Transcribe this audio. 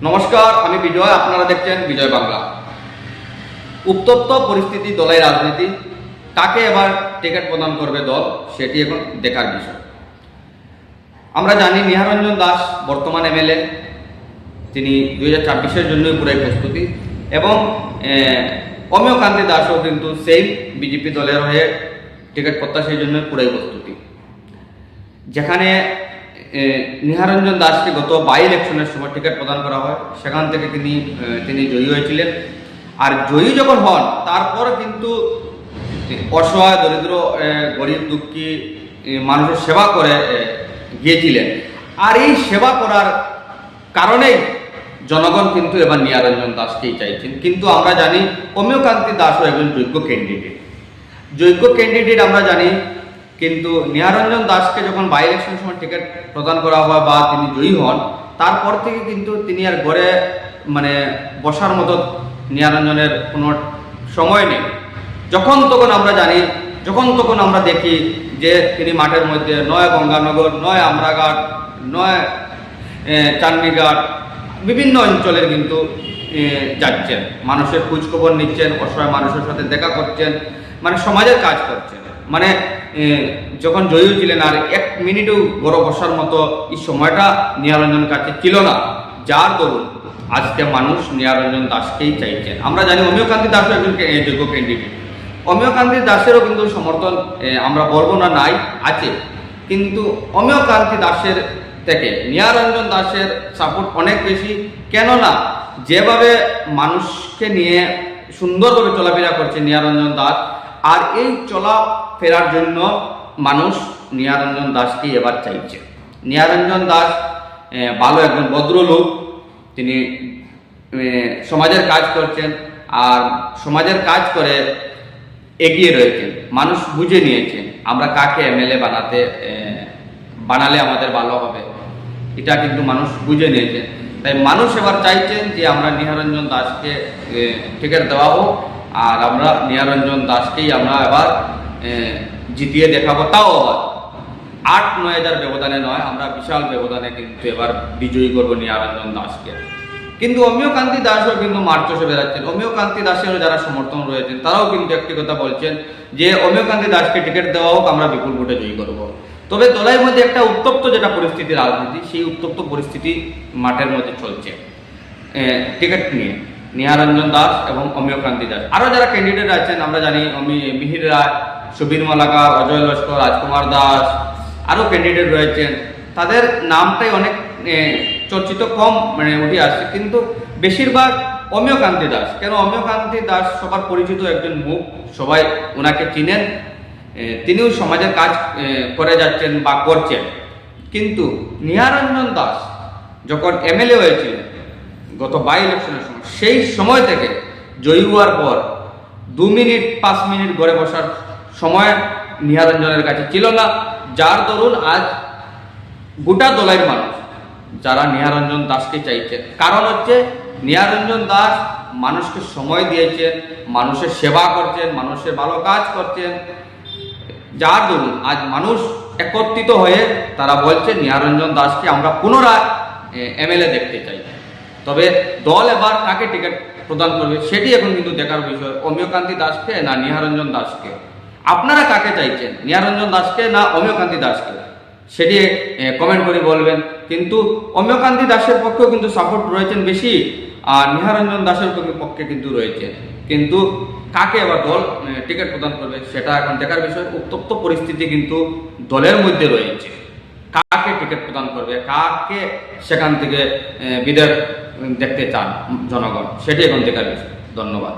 নমস্কার, আমি বিজয়। আপনারা দেখছেন বিজয় বাংলা। উত্তপ্ত পরিস্থিতি, দলের রাজনীতি, কাকে এবার টিকিট প্রদান করবে দল, সেটি এখন দেখার বিষয়। আমরা জানি নিহারঞ্জন দাস বর্তমান এমএলএ, তিনি 2024-এর জন্যই পুরাই প্রস্তুতি, এবং অমিয়কান্তি দাসও কিন্তু সেই বিজেপি দলের হয়ে টিকিট প্রত্যাশীর জন্য পুরাই প্রস্তুতি। যেখানে নিহারঞ্জন দাসকে গত বাই ইলেকশনের সময় টিকিট প্রদান করা হয়, সেখান থেকে তিনি জয়ী হয়েছিলেন। আর জয়ী যখন হন, তারপর কিন্তু অসহায়, দরিদ্র, গরিব, দুঃখী মানুষের সেবা করে গিয়েছিলেন। আর এই সেবা করার কারণেই জনগণ কিন্তু এবার নিহারঞ্জন দাসকেই চাইছেন। কিন্তু আমরা জানি অমিয়কান্তি দাসও একজন যোগ্য ক্যান্ডিডেট আমরা জানি। কিন্তু নিহারঞ্জন দাসকে যখন বাই ইলেকশনের সময় টিকিট প্রদান করা হয় বা তিনি জয়ী হন, তারপর থেকে কিন্তু তিনি আর ঘরে বসার মতো নিহারঞ্জনের কোনো সময় নেই। যখন তখন আমরা দেখি যে তিনি মাঠের মধ্যে নয় গঙ্গানগর, নয় আমরাঘাট, নয় চান্দিঘাট, বিভিন্ন অঞ্চলের কিন্তু যাচ্ছেন, মানুষের খোঁজখবর নিচ্ছেন, অসহায় মানুষের সাথে দেখা করছেন, সমাজের কাজ করছেন। যখন জয়ী ছিলেন, আর এক মিনিটও বড় বসার মতো এই সময়টা নিহারঞ্জনের কাছে ছিল না, যার দরুন আজকে মানুষ নিহারঞ্জন দাসকেই চাইছেন। আমরা জানি অমিয়কান্তি দাসও একজন যোগ্য ক্যান্ডিডেট। অমিয়কান্তি দাসেরও কিন্তু সমর্থন আমরা বলবো না নাই, আছে। কিন্তু অমিয়কান্তি দাসের থেকে নিহারঞ্জন দাসের সাপোর্ট অনেক বেশি। কেননা যেভাবে মানুষকে নিয়ে সুন্দরভাবে চলাফেরা করছে নিহারঞ্জন দাস, আর এই চলাফেরার জন্য মানুষ নিহারঞ্জন দাসকেই এবার চাইছে। নিহারঞ্জন দাস ভালো একজন ভদ্রলোক, তিনি সমাজের কাজ করছেন, আর সমাজের কাজ করে এগিয়ে রয়েছেন। মানুষ বুঝে নিয়েছেন আমরা কাকে এমএলএ বানালে আমাদের ভালো হবে, এটা কিন্তু মানুষ বুঝে নিয়েছেন। তাই মানুষ এবার চাইছেন যে আমরা নিহারঞ্জন দাসকে টিকিট দেওয়া হোক, আর আমরা নিহারঞ্জন দাসকেই আমরা এবার জিতিয়ে দেখাবো। তাও 8-9 হাজার ব্যবধানে নয়, আমরা বিশাল ব্যবধানে কিন্তু এবার বিজয়ী করবো নিহারঞ্জন দাসকে। কিন্তু অমিয়কান্তি দাসও কিন্তু মাঠ চষে বেড়াচ্ছেন। অমিয়কান্তি দাসেরও যারা সমর্থন রয়েছেন, তারাও কিন্তু একটি কথা বলছেন যে অমিয়কান্তি দাসকে টিকিট দেওয়া হোক, আমরা বিপুল ভোটে জয়ী করবো। তবে দলের মধ্যে একটা উত্তপ্ত যেটা পরিস্থিতি, রাজনীতি, সেই উত্তপ্ত পরিস্থিতি মাঠের মধ্যে চলছে টিকিট নিয়ে, নিহারঞ্জন দাস এবং অমিয়কান্তি দাস। আরও যারা ক্যান্ডিডেট আছেন আমরা জানি, মিহির রায়, সুবীর মালাকার, অজয় লস্কর, রাজকুমার দাস, আরও ক্যান্ডিডেট রয়েছেন। তাদের নামটাই অনেক চর্চিত, কম উঠে আসছে, কিন্তু বেশিরভাগ অমিয়কান্তি দাস। কেন অমিয়কান্তি দাস সবার পরিচিত একজন মুখ, সবাই ওনাকে চিনেন, তিনিও সমাজের কাজ করে যাচ্ছেন বা করছেন। কিন্তু নিহারঞ্জন দাস যখন এমএলএ হয়েছিলেন গত বাই ইলেকশনের সময়, সেই সময় থেকে জয়ী হওয়ার পর 2 মিনিট 5 মিনিট ঘরে বসার সময় নিহারঞ্জনের কাছে ছিল না, যার দরুন আজ গোটা দলের মানুষ যারা নিহারঞ্জন দাসকে চাইছেন। কারণ হচ্ছে নিহারঞ্জন দাস মানুষকে সময় দিয়েছেন, মানুষের সেবা করছেন, মানুষের ভালো কাজ করছেন, যার দরুন আজ মানুষ একত্রিত হয়ে তারা বলছে নিহারঞ্জন দাসকে আমরা পুনরায় এমএলএ দেখতে চাই। তবে দল এবার কাকে টিকিট প্রদান করবে সেটি এখন কিন্তু দেখার বিষয়, অমিয়কান্তি দাসকে না নিহারঞ্জন দাসকে। আপনারা কাকে চাইছেন, নিহারঞ্জন দাসকে না অমিয়কান্তি দাসকে, সেটি কমেন্ট করে বলবেন। কিন্তু অমিয়কান্তি দাসের পক্ষেও কিন্তু সাপোর্ট রয়েছেন বেশি, আর নিহারঞ্জন দাসের পক্ষে কিন্তু রয়েছে। কিন্তু কাকে এবার দল টিকিট প্রদান করবে সেটা এখন দেখার বিষয়। উত্তপ্ত পরিস্থিতি কিন্তু দলের মধ্যে রয়েছে, কাকে টিকিট প্রদান করবে, কাকে সেখান থেকে বিদায় দেখতে চান জনগণ, সেটি এখন দেখার বিষয়। ধন্যবাদ।